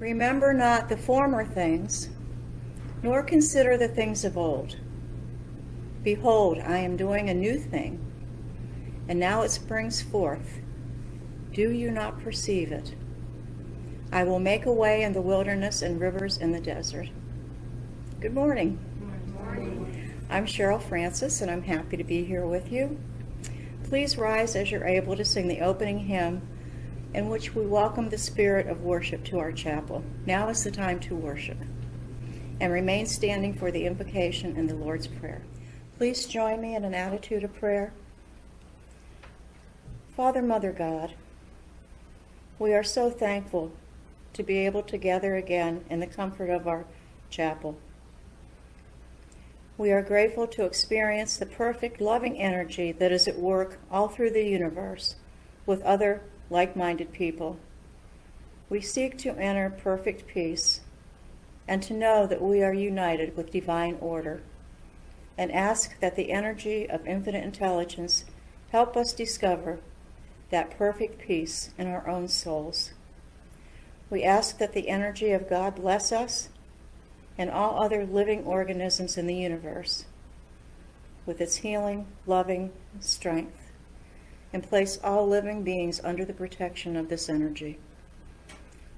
Remember not the former things, nor consider the things of old. Behold, I am doing a new thing, and now it springs forth. Do you not perceive it? I will make a way in the wilderness and rivers in the desert. Good morning. Good morning. I'm Cheryl Francis, and I'm happy to be here with you. Please rise as you're able to sing the opening hymn in which we welcome the spirit of worship to our chapel. Now is the time to worship. And remain standing for the invocation and the Lord's Prayer. Please join me in an attitude of prayer. Father, Mother God, we are so thankful to be able to gather again in the comfort of our chapel. We are grateful to experience the perfect, loving energy that is at work all through the universe with other like-minded people. We seek to enter perfect peace and to know that we are united with divine order, and ask that the energy of infinite intelligence help us discover that perfect peace in our own souls. We ask that the energy of God bless us and all other living organisms in the universe with its healing, loving strength, and place all living beings under the protection of this energy.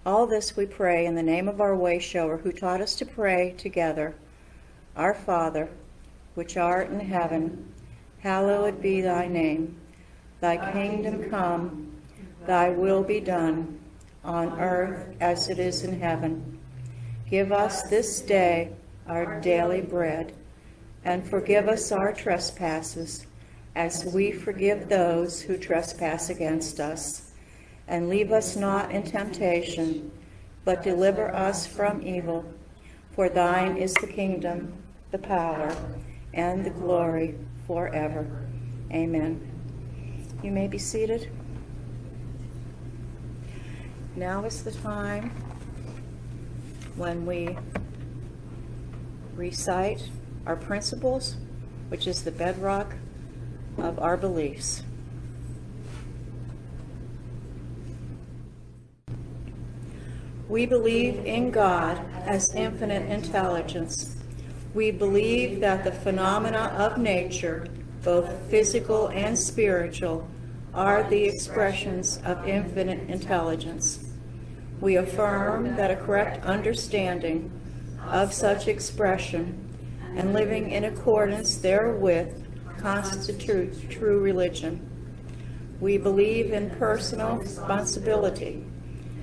All this we pray in the name of our way shower who taught us to pray together. Our Father, which art in heaven, hallowed be thy name. Thy kingdom come, thy will be done, on earth as it is in heaven. Give us this day our daily bread, and forgive us our trespasses, as we forgive those who trespass against us. And leave us not in temptation, but deliver us from evil. For thine is the kingdom, the power, and the glory forever. Amen. You may be seated. Now is the time when we recite our principles, which is the bedrock of our beliefs. We believe in God as infinite intelligence. We believe that the phenomena of nature, both physical and spiritual, are the expressions of infinite intelligence. We affirm that a correct understanding of such expression and living in accordance therewith constitutes true religion. We believe in personal responsibility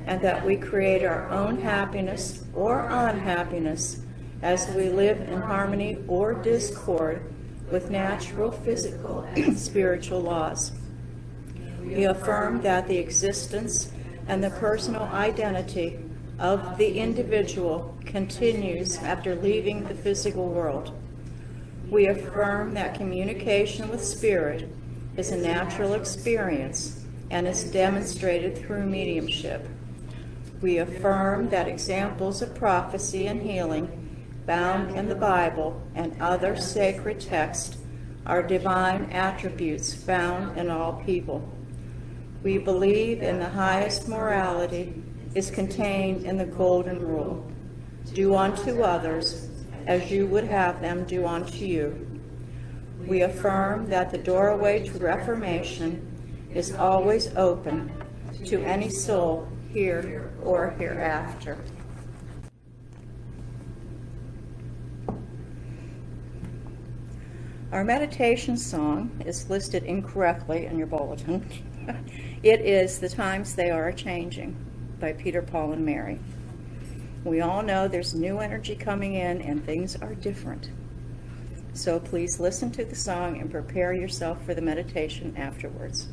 and that we create our own happiness or unhappiness as we live in harmony or discord with natural, physical, and spiritual laws. We affirm that the existence and the personal identity of the individual continues after leaving the physical world. We affirm that communication with spirit is a natural experience and is demonstrated through mediumship. We affirm that examples of prophecy and healing found in the Bible and other sacred texts are divine attributes found in all people. We believe in the highest morality is contained in the Golden Rule. Do unto others as you would have them do unto you. We affirm that the doorway to reformation is always open to any soul here or hereafter. Our meditation song is listed incorrectly in your bulletin. It is "The Times They Are Changing" by Peter, Paul, and Mary. We all know there's new energy coming in and things are different. So please listen to the song and prepare yourself for the meditation afterwards.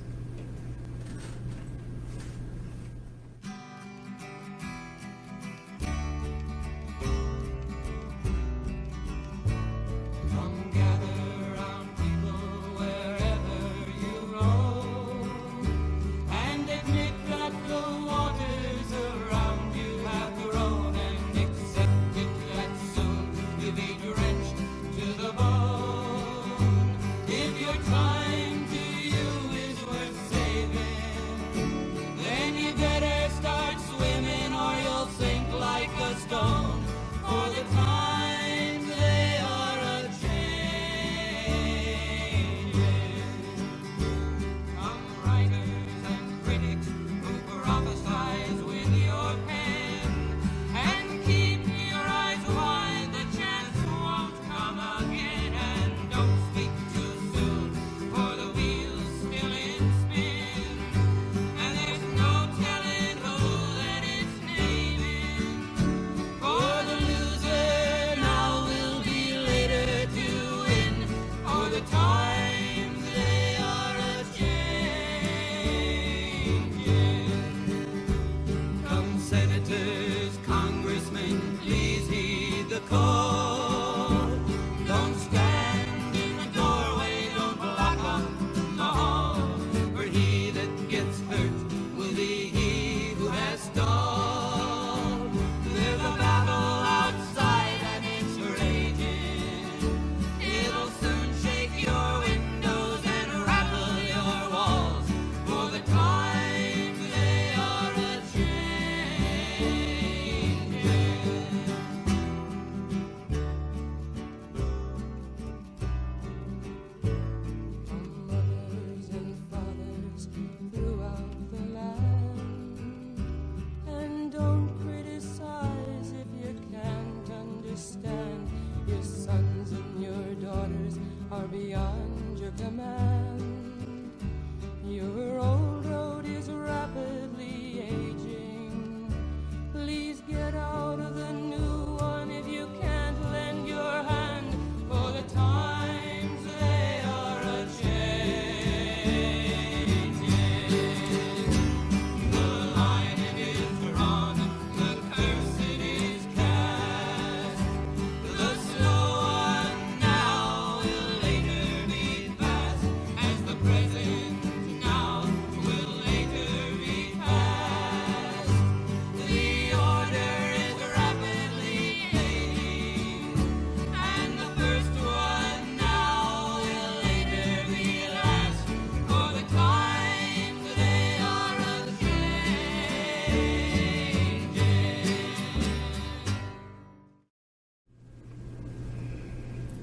If your time to you is worth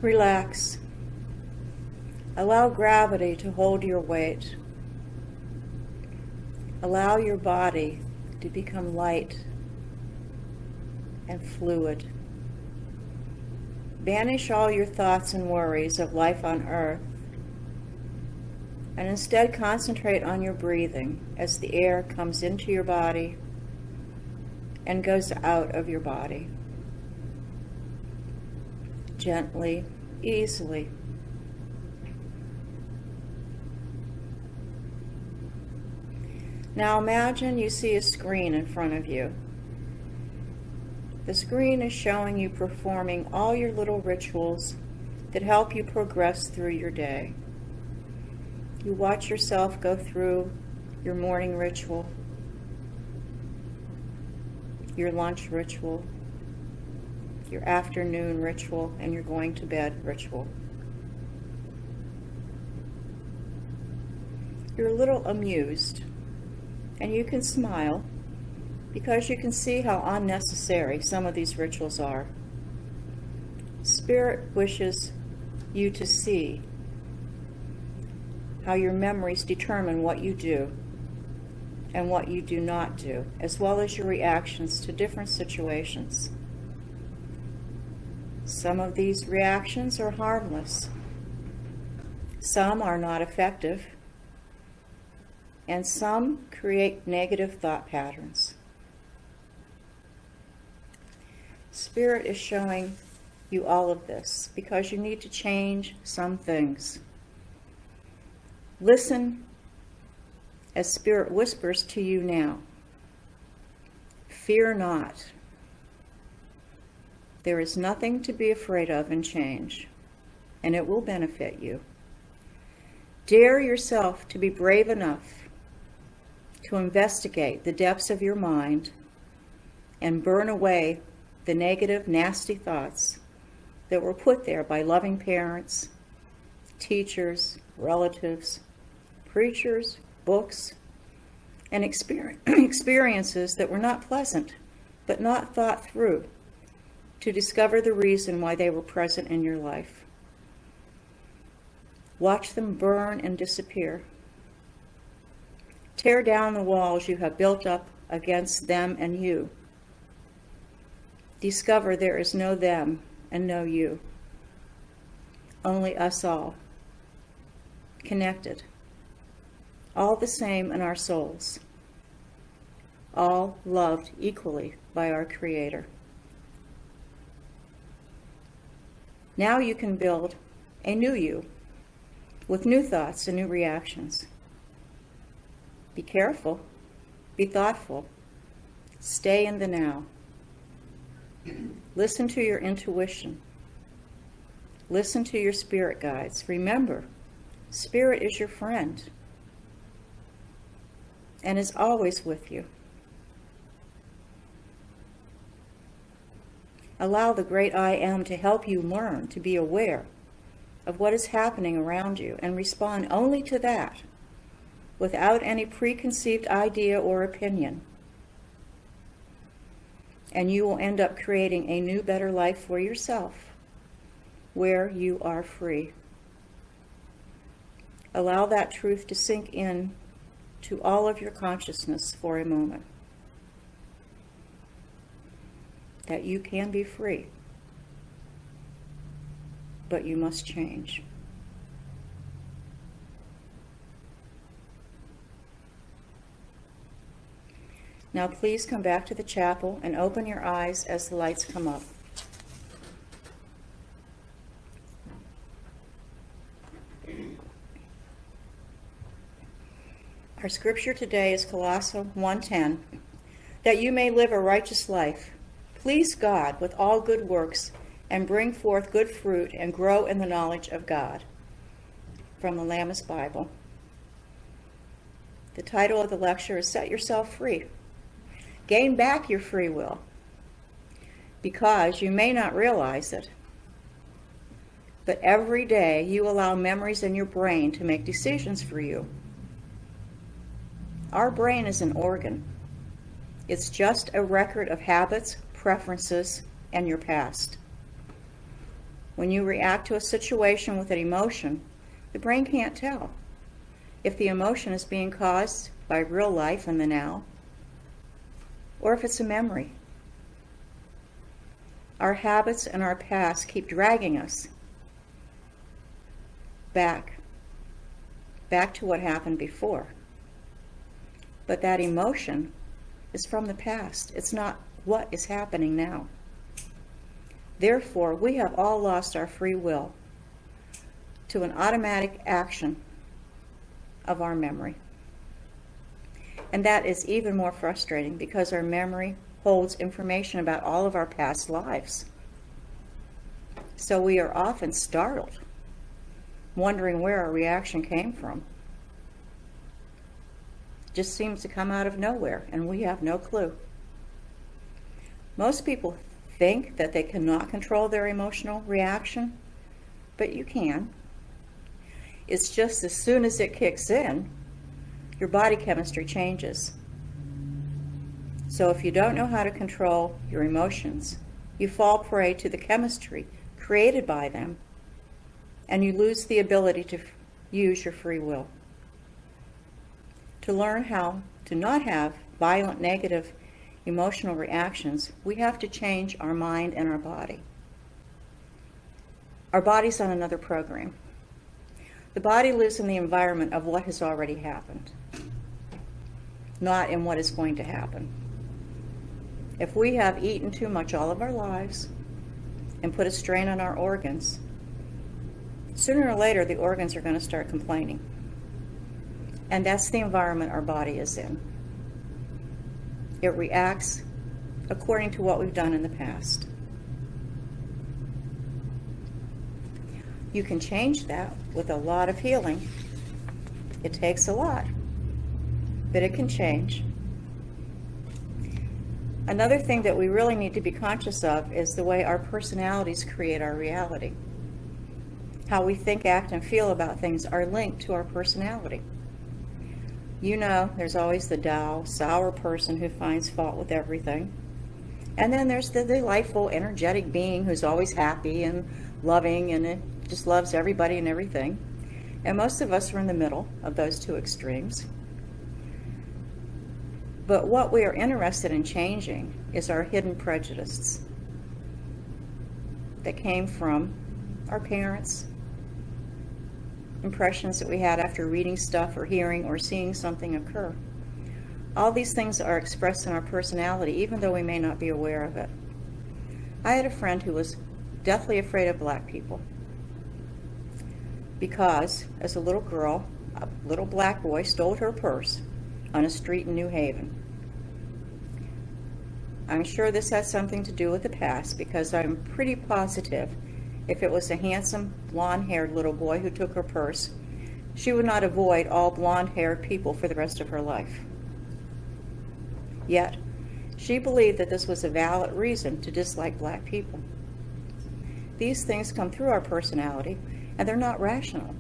Relax. Allow gravity to hold your weight. Allow your body to become light and fluid. Banish all your thoughts and worries of life on earth, and instead concentrate on your breathing as the air comes into your body and goes out of your body. Gently, easily. Now imagine you see a screen in front of you. The screen is showing you performing all your little rituals that help you progress through your day. You watch yourself go through your morning ritual, your lunch ritual, your afternoon ritual, and your going to bed ritual. You're a little amused, and you can smile because you can see how unnecessary some of these rituals are. Spirit wishes you to see how your memories determine what you do and what you do not do, as well as your reactions to different situations. Some of these reactions are harmless. Some are not effective. And some create negative thought patterns. Spirit is showing you all of this because you need to change some things. Listen as Spirit whispers to you now. Fear not. There is nothing to be afraid of in change, and it will benefit you. Dare yourself to be brave enough to investigate the depths of your mind and burn away the negative, nasty thoughts that were put there by loving parents, teachers, relatives, preachers, books, and experiences that were not pleasant, but not thought through to discover the reason why they were present in your life. Watch them burn and disappear. Tear down the walls you have built up against them and you. Discover there is no them and no you. Only us all. Connected. All the same in our souls. All loved equally by our Creator. Now you can build a new you with new thoughts and new reactions. Be careful. Be thoughtful. Stay in the now. Listen to your intuition. Listen to your spirit guides. Remember, Spirit is your friend and is always with you. Allow the great I Am to help you learn to be aware of what is happening around you and respond only to that, without any preconceived idea or opinion. And you will end up creating a new, better life for yourself, where you are free. Allow that truth to sink in to all of your consciousness for a moment. That you can be free, but you must change. Now please come back to the chapel and open your eyes as the lights come up. Our scripture today is Colossians 1:10, that you may live a righteous life, please God with all good works, and bring forth good fruit and grow in the knowledge of God. From the Lammas Bible. The title of the lecture is Set Yourself Free. Gain back your free will, because you may not realize it, but every day you allow memories in your brain to make decisions for you. Our brain is an organ. It's just a record of habits, preferences, and your past. When you react to a situation with an emotion, the brain can't tell if the emotion is being caused by real life in the now, or if it's a memory. Our habits and our past keep dragging us back to what happened before. But that emotion is from the past. It's not what is happening now. Therefore, we have all lost our free will to an automatic action of our memory. And that is even more frustrating because our memory holds information about all of our past lives. So we are often startled, wondering where our reaction came from. It just seems to come out of nowhere, and we have no clue. Most people think that they cannot control their emotional reaction, but you can. It's just as soon as it kicks in, your body chemistry changes. So if you don't know how to control your emotions, you fall prey to the chemistry created by them, and you lose the ability to use your free will. To learn how to not have violent negative emotional reactions, we have to change our mind and our body. Our body's on another program. The body lives in the environment of what has already happened, not in what is going to happen. If we have eaten too much all of our lives and put a strain on our organs, sooner or later the organs are going to start complaining. And that's the environment our body is in. It reacts according to what we've done in the past. You can change that with a lot of healing. It takes a lot, but it can change. Another thing that we really need to be conscious of is the way our personalities create our reality. How we think, act, and feel about things are linked to our personality. You know, there's always the dour, sour person who finds fault with everything. And then there's the delightful, energetic being who's always happy and loving and just loves everybody and everything. And most of us are in the middle of those two extremes. But what we are interested in changing is our hidden prejudices that came from our parents, impressions that we had after reading stuff or hearing or seeing something occur. All these things are expressed in our personality, even though we may not be aware of it. I had a friend who was deathly afraid of black people because, as a little girl, a little black boy stole her purse on a street in New Haven. I'm sure this has something to do with the past because I'm pretty positive if it was a handsome, blonde-haired little boy who took her purse, she would not avoid all blonde-haired people for the rest of her life. Yet, she believed that this was a valid reason to dislike black people. These things come through our personality, and they're not rational,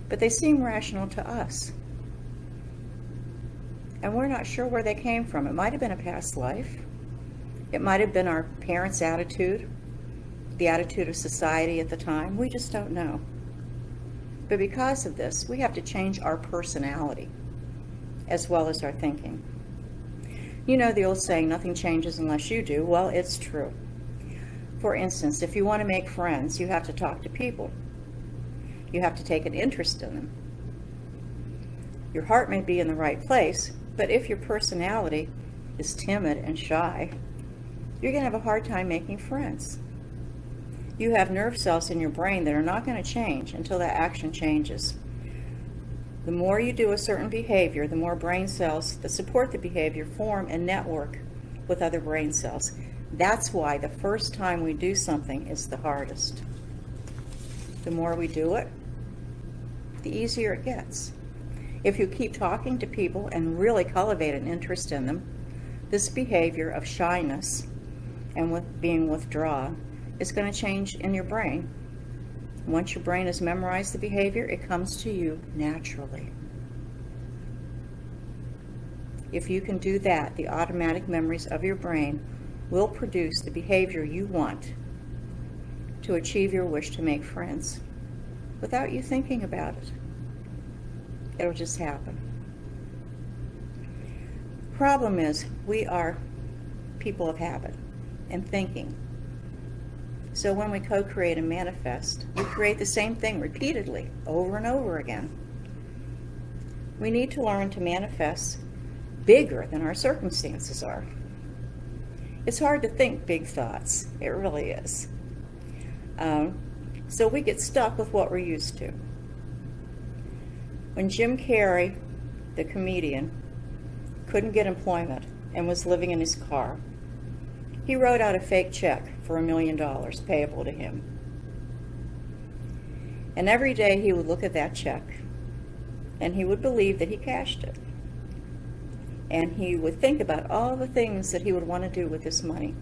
but they seem rational to us. And we're not sure where they came from. It might have been a past life. It might have been our parents' attitude, the attitude of society at the time. We just don't know. But because of this, we have to change our personality as well as our thinking. You know the old saying, nothing changes unless you do. Well, it's true. For instance, if you want to make friends, you have to talk to people. You have to take an interest in them. Your heart may be in the right place, but if your personality is timid and shy, you're going to have a hard time making friends. You have nerve cells in your brain that are not going to change until that action changes. The more you do a certain behavior, the more brain cells that support the behavior form and network with other brain cells. That's why the first time we do something is the hardest. The more we do it, the easier it gets. If you keep talking to people and really cultivate an interest in them, this behavior of shyness and with being withdrawn is going to change in your brain. Once your brain has memorized the behavior, it comes to you naturally. If you can do that, the automatic memories of your brain will produce the behavior you want to achieve your wish to make friends without you thinking about it. It'll just happen. Problem is, we are people of habit and thinking. So when we co-create and manifest, we create the same thing repeatedly, over and over again. We need to learn to manifest bigger than our circumstances are. It's hard to think big thoughts. It really is. So we get stuck with what we're used to. When Jim Carrey, the comedian, couldn't get employment and was living in his car, he wrote out a fake check for $1 million payable to him. And every day he would look at that check and he would believe that he cashed it. And he would think about all the things that he would want to do with this money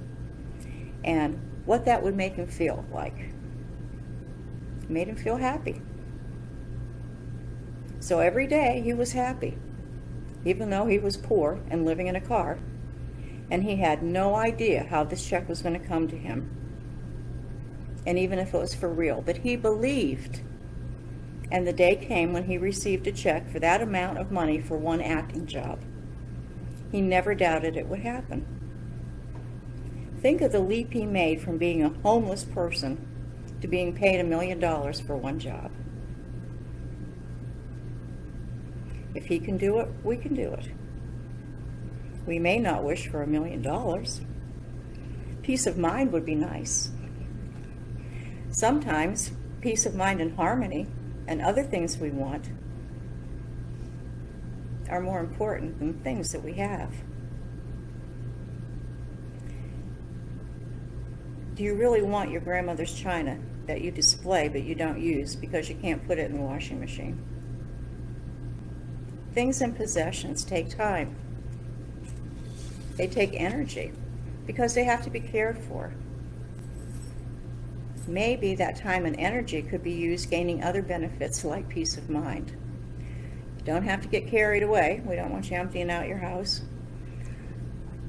and what that would make him feel like. It made him feel happy. So every day he was happy, even though he was poor and living in a car, and he had no idea how this check was going to come to him, and even if it was for real. But he believed, and the day came when he received a check for that amount of money for one acting job. He never doubted it would happen. Think of the leap he made from being a homeless person to being paid $1 million for one job. If he can do it, we can do it. We may not wish for $1 million. Peace of mind would be nice. Sometimes peace of mind and harmony and other things we want are more important than things that we have. Do you really want your grandmother's china that you display but you don't use because you can't put it in the washing machine? Things and possessions take time. They take energy because they have to be cared for. Maybe that time and energy could be used gaining other benefits like peace of mind. You don't have to get carried away. We don't want you emptying out your house.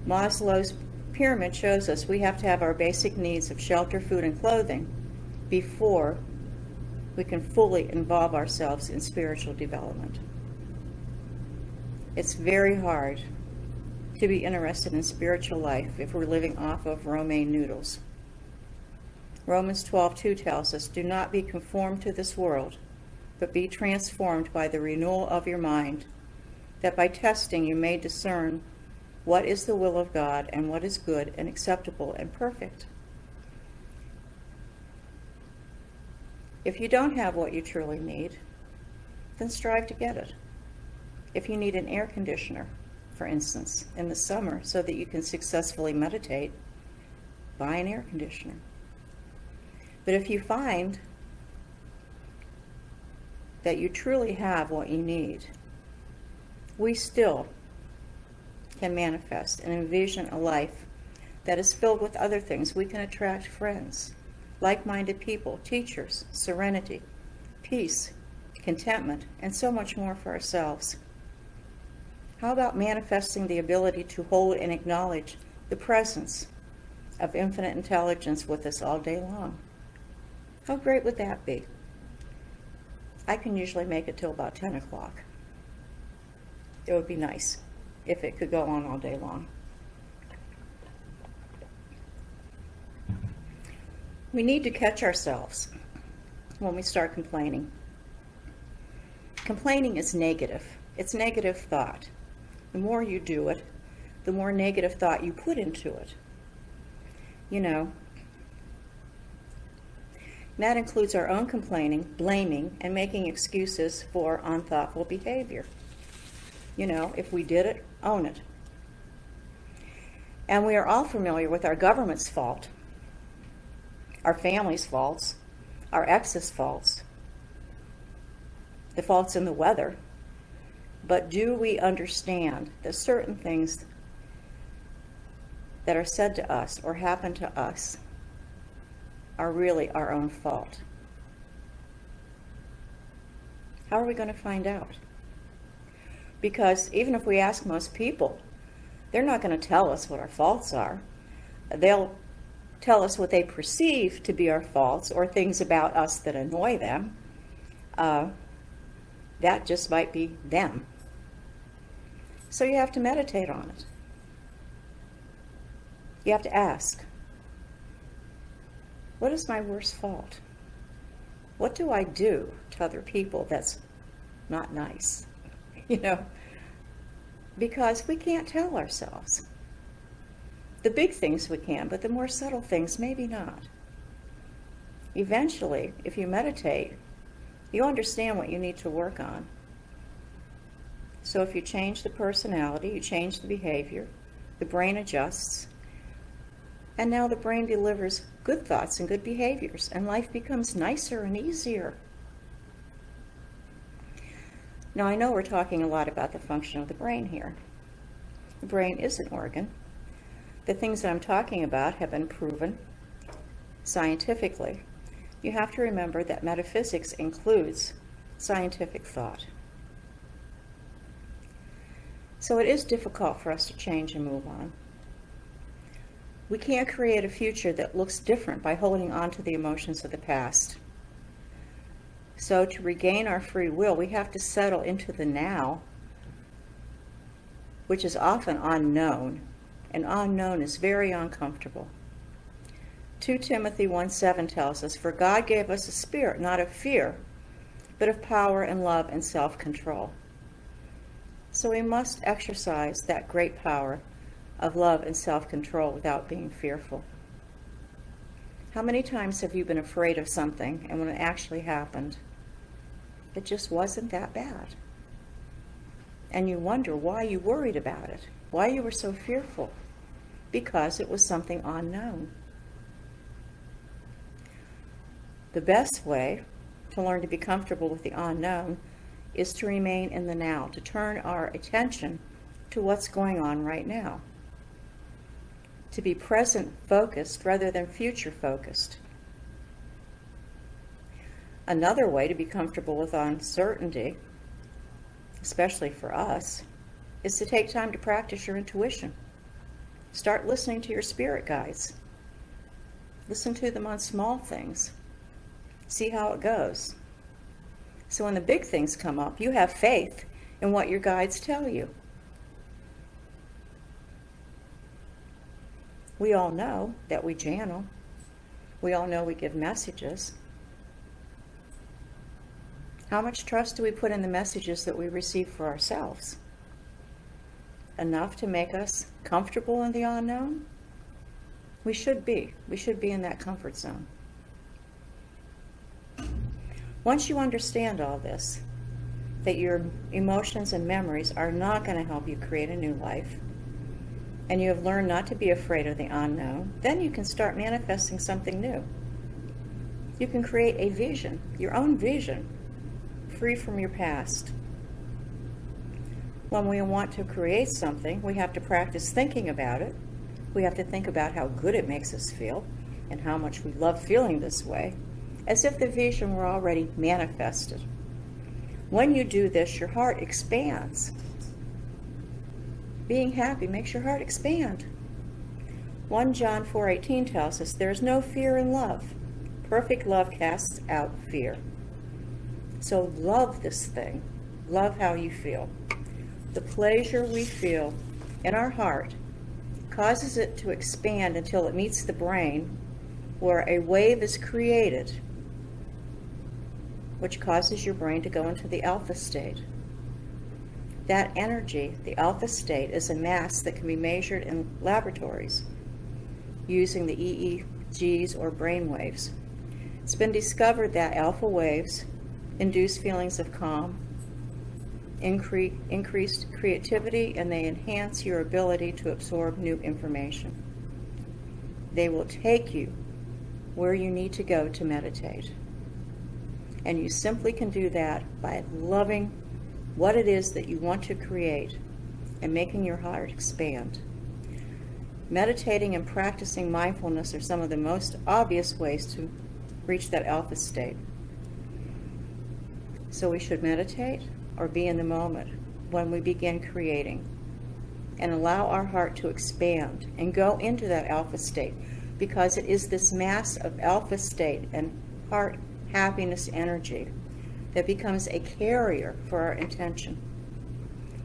Maslow's pyramid shows us we have to have our basic needs of shelter, food, and clothing before we can fully involve ourselves in spiritual development. It's very hard to be interested in spiritual life if we're living off of romaine noodles. Romans 12:2 tells us, "Do not be conformed to this world, but be transformed by the renewal of your mind, that by testing you may discern what is the will of God and what is good and acceptable and perfect." If you don't have what you truly need, then strive to get it. If you need an air conditioner, for instance, in the summer so that you can successfully meditate, buy an air conditioner. But if you find that you truly have what you need, we still can manifest and envision a life that is filled with other things. We can attract friends, like-minded people, teachers, serenity, peace, contentment, and so much more for ourselves. How about manifesting the ability to hold and acknowledge the presence of infinite intelligence with us all day long? How great would that be? I can usually make it till about 10 o'clock. It would be nice if it could go on all day long. We need to catch ourselves when we start complaining. Complaining is negative. It's negative thought. The more you do it, the more negative thought you put into it. You know, that includes our own complaining, blaming, and making excuses for unthoughtful behavior. You know, if we did it, own it. And we are all familiar with our government's fault, our family's faults, our ex's faults, the faults in the weather. But do we understand that certain things that are said to us or happen to us are really our own fault? How are we going to find out? Because even if we ask most people, they're not going to tell us what our faults are. They'll tell us what they perceive to be our faults or things about us that annoy them. That just might be them. So you have to meditate on it. You have to ask, what is my worst fault? What do I do to other people that's not nice? Because we can't tell ourselves. The big things we can, but the more subtle things, maybe not. Eventually, if you meditate, you understand what you need to work on. So if you change the personality, you change the behavior, the brain adjusts, and now the brain delivers good thoughts and good behaviors, and life becomes nicer and easier. Now, I know we're talking a lot about the function of the brain here. The brain is an organ. The things that I'm talking about have been proven scientifically. You have to remember that metaphysics includes scientific thought. So it is difficult for us to change and move on. We can't create a future that looks different by holding on to the emotions of the past. So to regain our free will, we have to settle into the now, which is often unknown, and unknown is very uncomfortable. 2 Timothy 1:7 tells us, "For God gave us a spirit, not of fear, but of power and love and self-control." So we must exercise that great power of love and self-control without being fearful. How many times have you been afraid of something, and when it actually happened, it just wasn't that bad? And you wonder why you worried about it, why you were so fearful, because it was something unknown. The best way to learn to be comfortable with the unknown is to remain in the now, to turn our attention to what's going on right now, to be present focused rather than future focused. Another way to be comfortable with uncertainty, especially for us, is to take time to practice your intuition. Start listening to your spirit guides. Listen to them on small things. See how it goes. So when the big things come up, you have faith in what your guides tell you. We all know that we channel. We all know we give messages. How much trust do we put in the messages that we receive for ourselves? Enough to make us comfortable in the unknown? We should be. We should be in that comfort zone. Once you understand all this, that your emotions and memories are not going to help you create a new life, and you have learned not to be afraid of the unknown, then you can start manifesting something new. You can create a vision, your own vision, free from your past. When we want to create something, we have to practice thinking about it. We have to think about how good it makes us feel and how much we love feeling this way, as if the vision were already manifested. When you do this, your heart expands. Being happy makes your heart expand. 1 John 4:18 tells us, "There is no fear in love. Perfect love casts out fear." So love this thing. Love how you feel. The pleasure we feel in our heart causes it to expand until it meets the brain, where a wave is created, which causes your brain to go into the alpha state. That energy, the alpha state, is a mass that can be measured in laboratories using the EEGs or brain waves. It's been discovered that alpha waves induce feelings of calm, increased creativity, and they enhance your ability to absorb new information. They will take you where you need to go to meditate. And you simply can do that by loving what it is that you want to create and making your heart expand. Meditating and practicing mindfulness are some of the most obvious ways to reach that alpha state. So we should meditate or be in the moment when we begin creating and allow our heart to expand and go into that alpha state. because it is this mass of alpha state and heart happiness energy that becomes a carrier for our intention.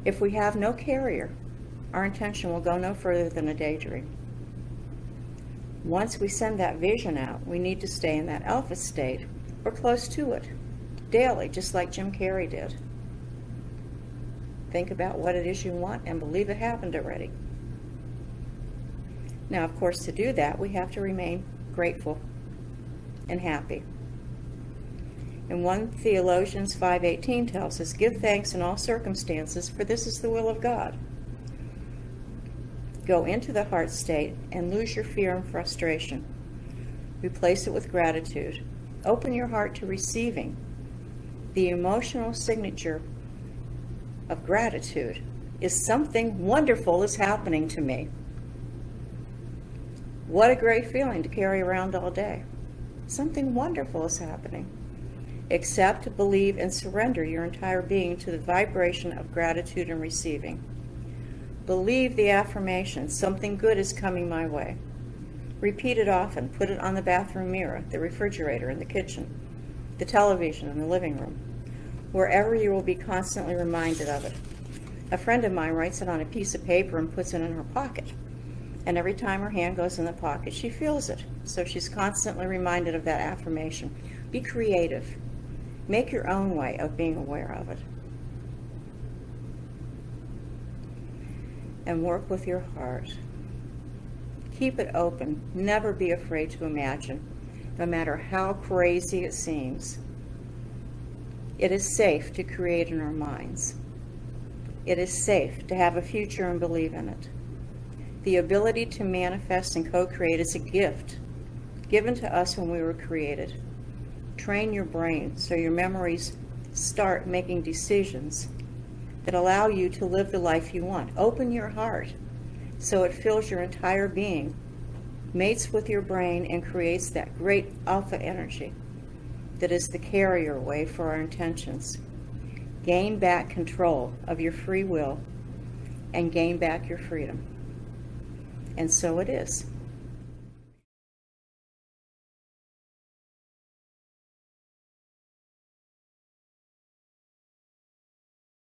If we have no carrier, our intention will go no further than a daydream. Once we send that vision out, we need to stay in that alpha state or close to it daily, just like Jim Carrey did. Think about what it is you want and believe it happened already. Now, of course, to do that, we have to remain grateful and happy. And 1 Theologians 5:18 tells us, "Give thanks in all circumstances, for this is the will of God." Go into the heart state and lose your fear and frustration. Replace it with gratitude. Open your heart to receiving. The emotional signature of gratitude is something wonderful is happening to me. What a great feeling to carry around all day. Something wonderful is happening. Accept, believe, and surrender your entire being to the vibration of gratitude and receiving. Believe the affirmation, something good is coming my way. Repeat it often. Put it on the bathroom mirror, the refrigerator in the kitchen, the television in the living room, wherever you will be constantly reminded of it. A friend of mine writes it on a piece of paper and puts it in her pocket. And every time her hand goes in the pocket, she feels it. So she's constantly reminded of that affirmation. Be creative. Make your own way of being aware of it. And work with your heart. Keep it open. Never be afraid to imagine, no matter how crazy it seems. It is safe to create in our minds. It is safe to have a future and believe in it. The ability to manifest and co-create is a gift given to us when we were created. Train your brain so your memories start making decisions that allow you to live the life you want. Open your heart so it fills your entire being, mates with your brain, and creates that great alpha energy that is the carrier way for our intentions. Gain back control of your free will and gain back your freedom. And so it is.